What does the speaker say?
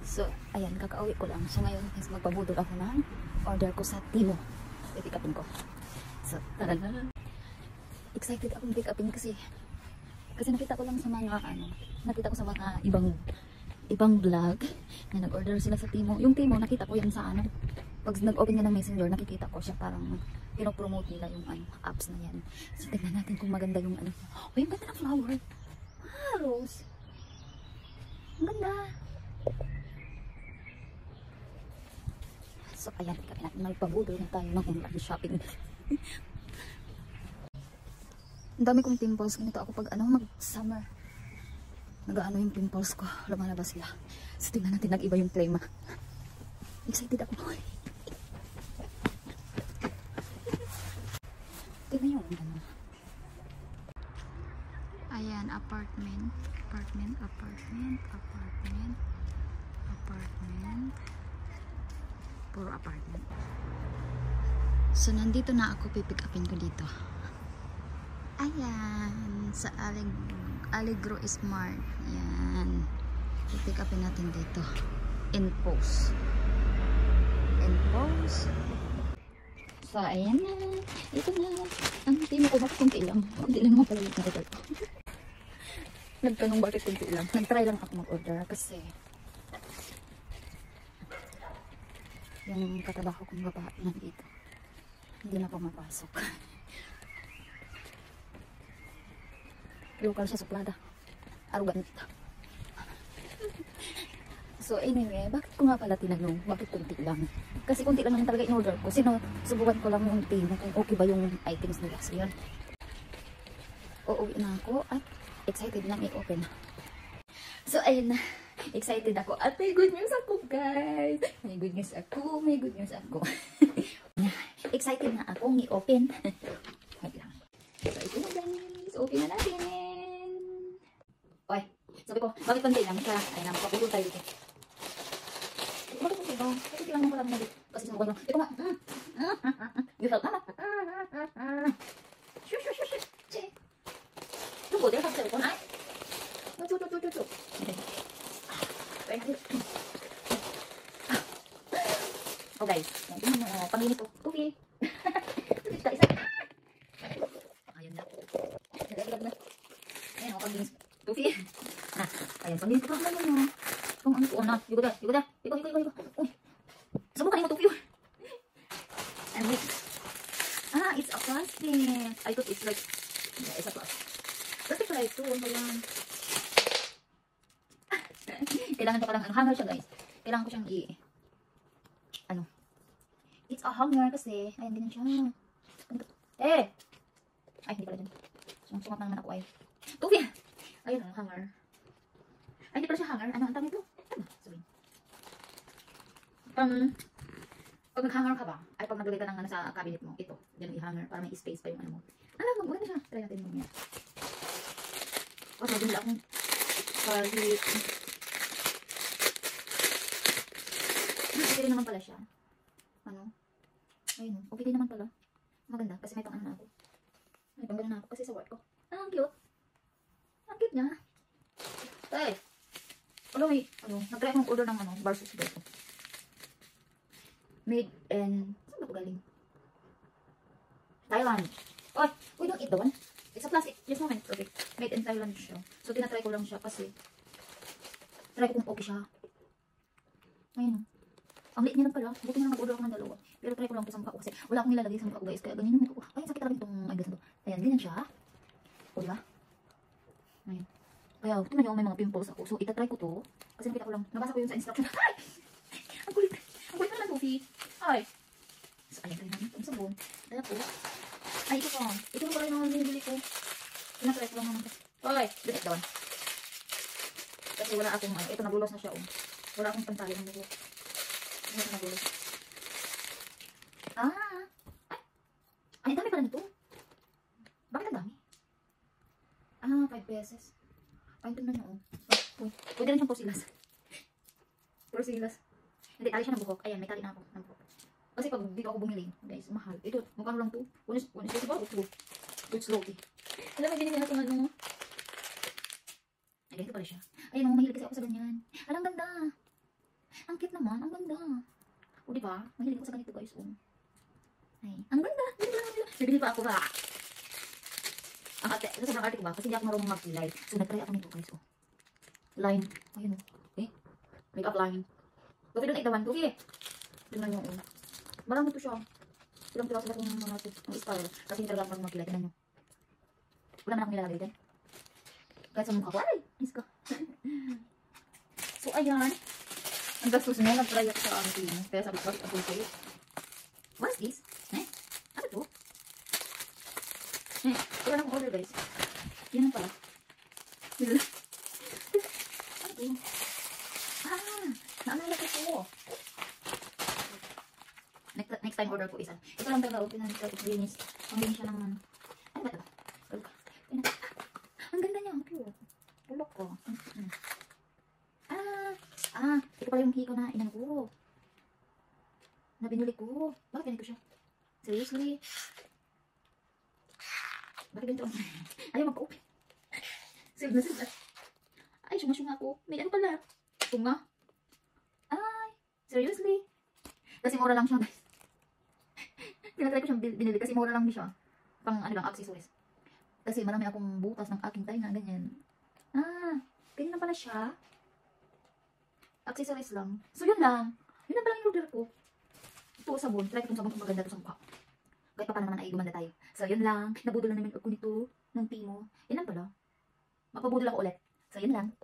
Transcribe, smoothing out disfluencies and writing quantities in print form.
So, ayan, kakauwi ko lang. So, ngayon is magpabudol ako ng order ko sa Timo. I-pick upin ko. So, tara na. Excited akong pick upin kasi nakita ko lang sa mga, nakita ko sa mga ibang vlog na nag-order sila sa Timo. Yung Timo, nakita ko yan sa pag nag-open nga ng Messenger, nakikita ko siya parang pinopromote nila yung apps na yan. So, tignan natin kung maganda yung Oh, yung ganda ng flower. Ah, rose. Ang ganda. So, ayan, kami natin magpabudol na tayo ng online shopping. Ang dami kong pimples. Ganito ako pag mag-summer. Nag-ano yung pimples ko. Lumalabas sila. So, tingnan natin, nag-iba yung flame. Excited ako. Tingnan yung ayan, apartment. Puro apartment. So, nandito na ako, pipick upin ko dito. Ayan, sa Allegro Smart. Ayan. Pipick upin natin dito. In post. So, ayan na. Ito na. Ang Timo ko, bakit kunti lang? Kunti lang naman pala yung na-order ko. Nagtanong bakit kunti lang. Nag-try lang ako mag-order kasi yung katrabaho kong babae nandito. Hindi na pumapasok. Local siya, suplada. Arrogant. So anyway, bakit ko nga pala tinanong? Bakit kunti lang? Kasi kunti lang naman talaga in-order ko. Subukan ko lang yung Timo kung okay ba yung items nila. So yun. Uuwi na ako at excited na i-open. So ayun na. Excited ako. At may good news ako, guys. May good news ako. Excited na akong i-open. Wait lang. So ito na, guys. Open na natin. Oy, sabi ko, bakit panday lang siya? Ay, napapagod tayo dito. Bakit panday lang? Bakit lang mo lang na dito? Kasi sa mukha. Ito nga. You help, mama. Shush. Tunggu, dia kapag sabi ko na. Tuh. Oh guys, tingnan mo, panginit ko. Okay. Isa. Ayun na. Ayan, panginit. Tufi. Ayan, panginit ko. Kung ano ko, Yugo da. Uy. Subukan mo, Tufi. And wait. It's a plastic. I thought it's like, yeah, it's a plastic. Perfect pala ito. Ano yan? Kailangan ko palang, hanger siya, guys. Kailangan ko siyang it's a hanger kasi, ayan, ganyan siya. Ay, hindi pala dyan. Sumat na naman ako, ay. Tufi! Ayun, hanger. Ay, hindi pala siya hanger. Ano, ang tawag ito? Sorry. Pag nag-hanger ka ba, ay pag naglagay ka ng sa cabinet mo, ito, dyan i-hanger, para may space pa yung mo. Maganda siya. Try natin mo yan. Okay, bumila akong cabinet. Okay din naman pala siya. Ayun, okay din naman pala. Maganda, kasi may pang-ano na ako. May pang-gano na ako kasi sa work ko. Ang cute. Ang cute niya. Tay. Nag-try akong order ng bar sauce dito. Made in, saan ba ito galing? Thailand. Oh, we don't eat the one. It's a plastic. Just moment. Okay. Made in Thailand siya. So, tinatry ko lang siya kasi try ko kung okay siya. Ayun. Ang liit niya lang pala. Buti nga nag-order ako ng dalawa. Pero try ko lang ito sa mukha ko kasi wala akong nilalagay sa mukha ko, guys. Kaya ganyan yung mukha ko. Ay, sakit talaga itong guys na to. Ayan, ganyan siya. O, diba? Ayan. Kaya, tingnan nyo, may mga pimples ako. So, itatry ko to. Kasi nakita ko lang. Nabasa ko yun sa instruction. Ay! Ang kulit. Ang kulit naman, Sophie. Ay! So, ayan, try namin itong sabon. Kaya po. Ay, ito pa. Ito na pala yung binibili ko. Tinatry ko lang naman. Ay! Ganit doon. Kasi wala akong, ito nagulos na siya, oh. Wala akong pantali ng buhok. Ito nagulos. Ay, dami pala nito. Bakit ang dami? 5 pesos. Ay, tingnan nyo, oh. Pwede rin siyang porsilas. Porsilas. Hindi, tali siya ng buhok. Ayan, may tali na ako ng buhok. Kasi pag dito ako bumili, guys, mahal. Ito, magkano lang to? 1 is 25 o 2? It's low. Alam mo, binili ako ng Ay, ganito pala siya. Ayun, mahilig kasi ako sa ganyan. Alang ganda. Ang cute naman, ang ganda. O, diba? Mahilig ko sa ganito, guys. Oh. Ay, ang ganda. Bibili pa ako ba? Ang ate, sa sobrang arte ko ba? Kasi hindi ako marunong mag-live. So, nag-try ako nito, guys. Oh. Line. Ayun, oh. Eh, makeup line. Coffee don't eat the one. Coffee. Tingnan nyo, oh. Marami to siya. Ilang piraso na itong mga style. Kasi hindi talaga ako mag-live. Tingnan nyo. Wala man akong nilalagay din. Kahit sa mukha ko. Ay! Nice ka. So, ayan. Ang gastos mo, nag-try ako sa auntie mo. Kaya sabi ko, bakit ako sa'yo? What is this? Eh? Ano to? Eh, wala nang order, guys. Yan ang pala. Ano to? Ah! Naalala ko to. Next time order ko isa. Ito lang talaga, open na nito. Linis. Panglinis siya ng ano. Ano ba ito? Ang ganda niya. Ang cute. Tulok ko. Ito pala yung hikaw na inan ko. Na binuli ko. Bakit ganito siya? Seriously? Bakit ganito? Ayaw magpa-open. Save na sila. Ay, syunga-syunga ako. May ano pala? Syunga. Ay, seriously? Kasi mura lang siya, guys. Tinatry ko siyang binili kasi mura lang siya. Pang ano lang, accessories. Kasi marami akong butas ng aking tayo na ganyan. Ganyan na pala siya. Accessories lang. So, yun lang. Yun lang pala yung order ko. Ito, sabon. Try ko itong sabon kung maganda ito sa mukha. Kahit pa paano naman ay gumanda tayo. So, yun lang. Nabudol na namin ako nito ng timo. Yun lang pala. Magpabudol ako ulit. So, yun lang.